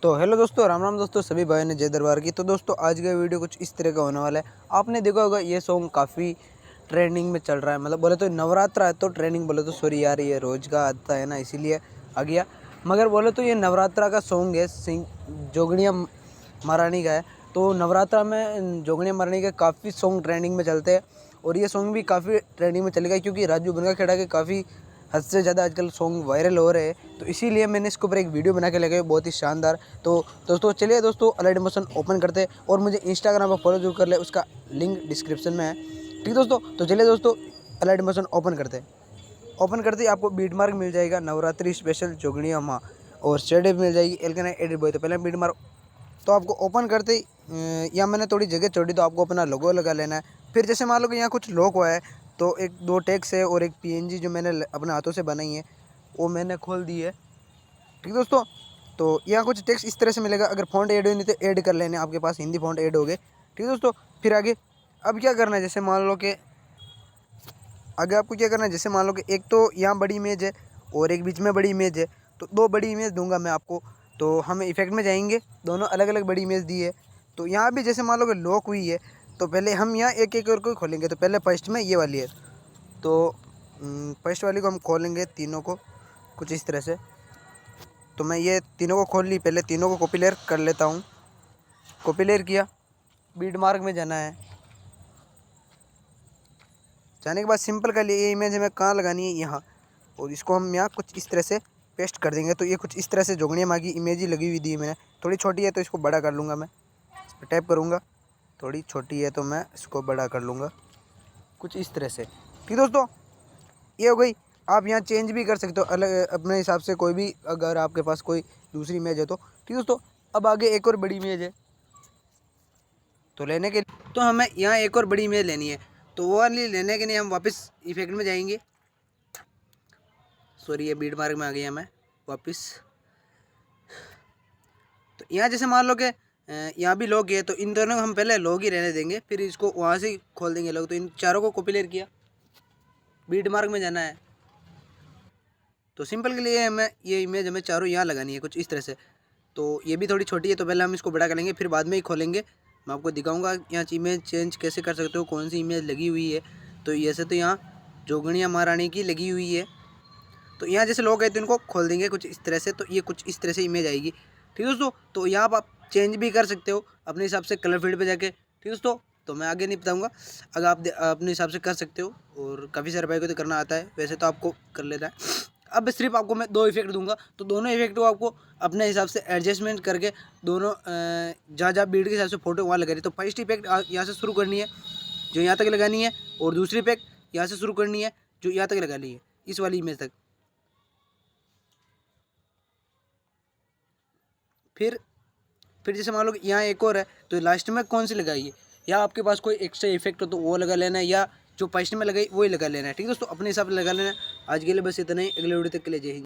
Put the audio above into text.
तो हेलो दोस्तों, राम राम दोस्तों, सभी भाइयों ने जय दरबार की। तो दोस्तों आज का वीडियो कुछ इस तरह का होने वाला है। आपने देखा होगा ये सॉन्ग काफ़ी ट्रेंडिंग में चल रहा है। मतलब बोले तो नवरात्रा है तो ट्रेंडिंग, बोले तो सॉरी यार ये रोज़ का आता है ना, इसीलिए आ गया। मगर बोले तो ये नवरात्रा का सॉन्ग है, सिंह जोगनिया महारानी का है। तो नवरात्रा में जोगनिया महारानी के काफ़ी सॉन्ग ट्रेंडिंग में चलते हैं और ये सॉन्ग भी काफ़ी ट्रेंडिंग में चलेगा क्योंकि राजू बनगाखेड़ा के काफ़ी हद से ज़्यादा आजकल सॉन्ग वायरल हो रहे हैं। तो इसीलिए मैंने इसके ऊपर एक वीडियो बना के लगे, बहुत ही शानदार। तो दोस्तों चलिए दोस्तों अलाइट मोशन ओपन करते हैं और मुझे इंस्टाग्राम पर फॉलो जरूर कर ले, उसका लिंक डिस्क्रिप्शन में है। ठीक दोस्तों, तो चलिए दोस्तों अलाइट मोशन ओपन करते हैं। ओपन करते ही आपको बीट मार्क मिल जाएगा, नवरात्रि स्पेशल जोगनिया माँ, और शेड मिल जाएगी एल्केनाइट एडिट बॉय। तो पहले बीट मार्क तो आपको ओपन करते ही यहाँ मैंने थोड़ी जगह छोड़ी तो आपको अपना लोगो लगा लेना है। फिर जैसे मान लो कि यहाँ कुछ लॉक हुआ है तो एक दो टेक्स्ट है और एक पीएनजी जो मैंने अपने हाथों से बनाई है वो मैंने खोल दी है। ठीक दोस्तों, तो यहाँ कुछ टेक्स्ट इस तरह से मिलेगा। अगर फ़ॉन्ट ऐड हो नहीं तो ऐड कर लेने, आपके पास हिंदी फ़ॉन्ट ऐड हो गए। ठीक है दोस्तों, फिर आगे अब क्या करना है, जैसे मान लो कि आगे आपको क्या करना है, जैसे मान लो कि एक तो यहाँ बड़ी इमेज है और एक बीच में बड़ी इमेज है, तो दो बड़ी इमेज दूंगा मैं आपको। तो हम इफेक्ट में जाएंगे, दोनों अलग अलग बड़ी इमेज दी है। तो यहाँ भी जैसे मान लो कि लॉक हुई है तो पहले हम यहाँ एक एक करके खोलेंगे। तो पहले फर्स्ट में ये वाली है, तो फर्स्ट वाली को हम खोलेंगे तीनों को कुछ इस तरह से। तो मैं ये तीनों को खोल ली, पहले तीनों को कॉपी लेयर कर लेता हूँ। कॉपी लेयर किया, बीट मार्क में जाना है। जाने के बाद सिंपल कर लिए, ये इमेज हमें कहाँ लगानी है, यहाँ, और इसको हम यहाँ कुछ इस तरह से पेस्ट कर देंगे। तो ये कुछ इस तरह से जोगनिया माँ की इमेज ही लगी हुई दी है मैंने। थोड़ी छोटी है तो इसको बड़ा कर लूँगा मैं, इस पर टैप करूँगा। थोड़ी छोटी है तो मैं इसको बड़ा कर लूँगा कुछ इस तरह से। ठीक दोस्तों, ये हो गई। आप यहाँ चेंज भी कर सकते हो अलग अपने हिसाब से, कोई भी अगर आपके पास कोई दूसरी इमेज है तो। ठीक दोस्तों, अब आगे एक और बड़ी इमेज है तो लेने के लिए तो हमें यहाँ एक और बड़ी इमेज लेनी है। तो वो वाली लेने के लिए हम वापस इफेक्ट में जाएंगे। सॉरी, ये बीट मार्क में आ गया मैं वापस। तो यहाँ जैसे मान लो कि यहाँ भी लॉग है तो इन दोनों को हम पहले लॉग ही रहने देंगे, फिर इसको वहाँ से ही खोल देंगे लॉग। तो इन चारों को कॉपी लेयर किया, बीट मार्क में जाना है। तो सिंपल के लिए हमें ये इमेज हमें चारों यहाँ लगानी है कुछ इस तरह से। तो ये भी थोड़ी छोटी है तो पहले हम इसको बड़ा करेंगे, फिर बाद में ही खोलेंगे। मैं आपको दिखाऊंगा यहाँ इमेज चेंज कैसे कर सकते हो, कौन सी इमेज लगी हुई है। तो ऐसे तो यहाँ जोगनिया महारानी की लगी हुई है। तो यहाँ जैसे लोग गए तो इनको खोल देंगे कुछ इस तरह से, तो ये कुछ इस तरह से इमेज आएगी। ठीक है दोस्तों, तो यहाँ पर आप चेंज भी कर सकते हो अपने हिसाब से कलर फील्ड पे जाके। ठीक दोस्तों, तो मैं आगे नहीं बताऊँगा, अगर आप अपने हिसाब से कर सकते हो, और काफ़ी सारे भाई को तो करना आता है, वैसे तो आपको कर लेना है। अब सिर्फ आपको मैं दो इफेक्ट दूंगा, तो दोनों इफेक्ट को आपको अपने हिसाब से एडजस्टमेंट करके दोनों जहाँ जहाँ बीट के हिसाब से फोटो वहाँ लगा रही। तो फर्स्ट इफेक्ट यहाँ से शुरू करनी है जो यहाँ तक लगानी है, और दूसरी इफेक्ट यहाँ से शुरू करनी है जो यहाँ तक लगानी है, इस वाली इमेज तक। फिर जैसे मान लो कि यहाँ एक और है तो लास्ट में कौन सी लगाइए, या आपके पास कोई एक्स्ट्रा इफेक्ट हो तो वो लगा लेना है, या जो फर्स्ट में लगाई वही लगा लेना है। ठीक है दोस्तों, अपने हिसाब से लगा लेना है। आज के लिए बस इतना ही, अगले वीडियो तक के लिए जय हिंद।